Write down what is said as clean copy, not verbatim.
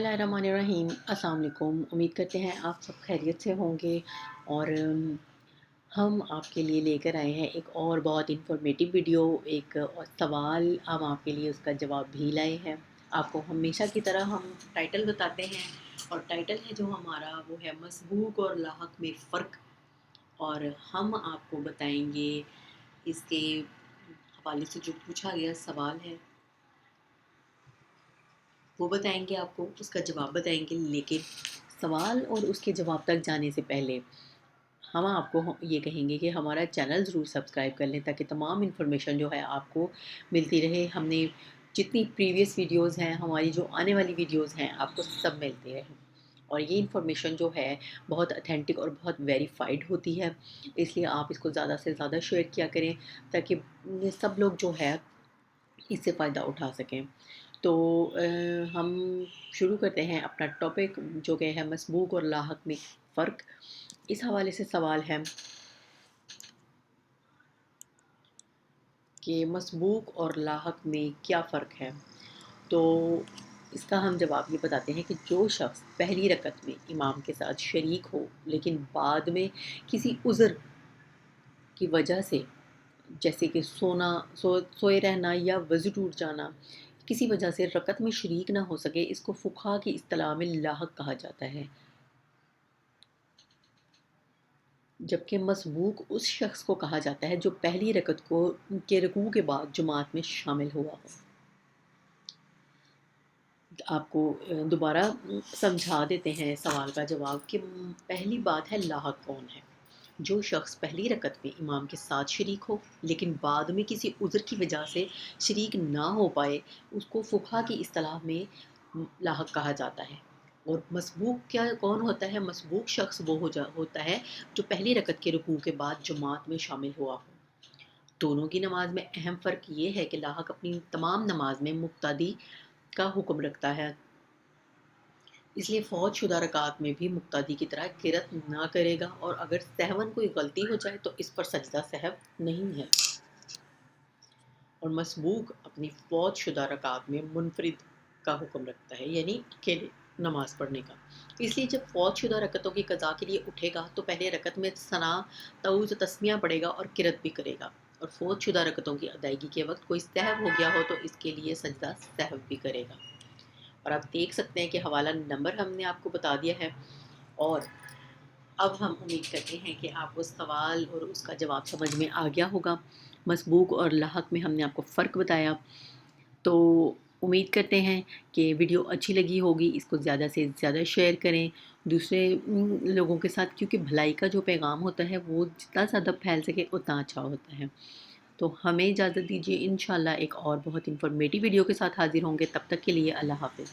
बिस्मिल्लाहिर्रहमानिर्रहीम। अस्सलाम वालेकुम। उम्मीद करते हैं आप सब खैरियत से होंगे। और हम आपके लिए लेकर आए हैं एक और बहुत इन्फॉर्मेटिव वीडियो। एक और सवाल हम आपके लिए उसका जवाब भी लाए हैं। आपको हमेशा की तरह हम टाइटल बताते हैं, और टाइटल है जो हमारा वो है मसबूक और लाहक में फ़र्क। और हम आपको बताएंगे इसके हवाले से जो पूछा गया सवाल है वो बताएंगे, आपको उसका जवाब बताएंगे। लेकिन सवाल और उसके जवाब तक जाने से पहले हम आपको ये कहेंगे कि हमारा चैनल ज़रूर सब्सक्राइब कर लें, ताकि तमाम इन्फॉर्मेशन जो है आपको मिलती रहे। हमने जितनी प्रीवियस वीडियोस हैं, हमारी जो आने वाली वीडियोस हैं, आपको सब मिलती रहे। और ये इन्फॉर्मेशन जो है बहुत अथेंटिक और बहुत वेरीफाइड होती है, इसलिए आप इसको ज़्यादा से ज़्यादा शेयर किया करें, ताकि सब लोग जो है इससे फ़ायदा उठा सकें। तो हम शुरू करते हैं अपना टॉपिक, जो कि है मसबूक और लाहक में फ़र्क। इस हवाले से सवाल है कि मसबूक और लाहक में क्या फ़र्क है। तो इसका हम जवाब ये बताते हैं कि जो शख्स पहली रकत में इमाम के साथ शरीक हो, लेकिन बाद में किसी उज़र की वजह से, जैसे कि सोए रहना या वज़ू टूट जाना, किसी वजह से रकत में शरीक ना हो सके, इसको फ़ुक़हा की इस्तिलाह में लाहक कहा जाता है। जबकि मसबूक उस शख्स को कहा जाता है जो पहली रकत को के रुकू के बाद जमात में शामिल हुआ हो। आपको दोबारा समझा देते हैं सवाल का जवाब कि पहली बात है लाहक कौन है। जो शख्स पहली रकत में इमाम के साथ शरीक हो, लेकिन बाद में किसी उज़र की वजह से शरीक ना हो पाए, उसको फ़ुक़हा की इस्तिलाह में लाहक कहा जाता है। और मसबूक क्या कौन होता है? मसबूक शख्स वो होता है जो पहली रकत के रुकू के बाद जमात में शामिल हुआ हो। दोनों की नमाज में अहम फ़र्क ये है कि लाहक अपनी तमाम नमाज में मुक्तदी का हुक्म रखता है, इसलिए फ़ौत शुदा रकात में भी मुक्तदी की तरह किरत ना करेगा, और अगर सहवन कोई गलती हो जाए तो इस पर सजदा सहव नहीं है। और मसबूक अपनी फ़ौत शुदा रकात में मुनफरिद का हुक्म रखता है, यानी अकेले नमाज पढ़ने का। इसलिए जब फ़ौत शुदा रकतों की कज़ा के लिए उठेगा तो पहले रकत में सना, तऊज़, तस्मिया पढ़ेगा और किरत भी करेगा। और फ़ौत शुदा रकतों की अदायगी के वक्त कोई सहव हो गया हो तो इसके लिए सजदा सहव भी करेगा। और आप देख सकते हैं कि हवाला नंबर हमने आपको बता दिया है। और अब हम उम्मीद करते हैं कि आपको सवाल और उसका जवाब समझ में आ गया होगा। मसबूक और लाहक में हमने आपको फ़र्क बताया। तो उम्मीद करते हैं कि वीडियो अच्छी लगी होगी। इसको ज़्यादा से ज़्यादा शेयर करें दूसरे लोगों के साथ, क्योंकि भलाई का जो पैगाम होता है वो जितना ज़्यादा फैल सके उतना अच्छा होता है। तो हमें इजाज़त दीजिए। इंशाल्लाह एक और बहुत इन्फॉर्मेटिव वीडियो के साथ हाज़िर होंगे। तब तक के लिए अल्लाह हाफ़िज़।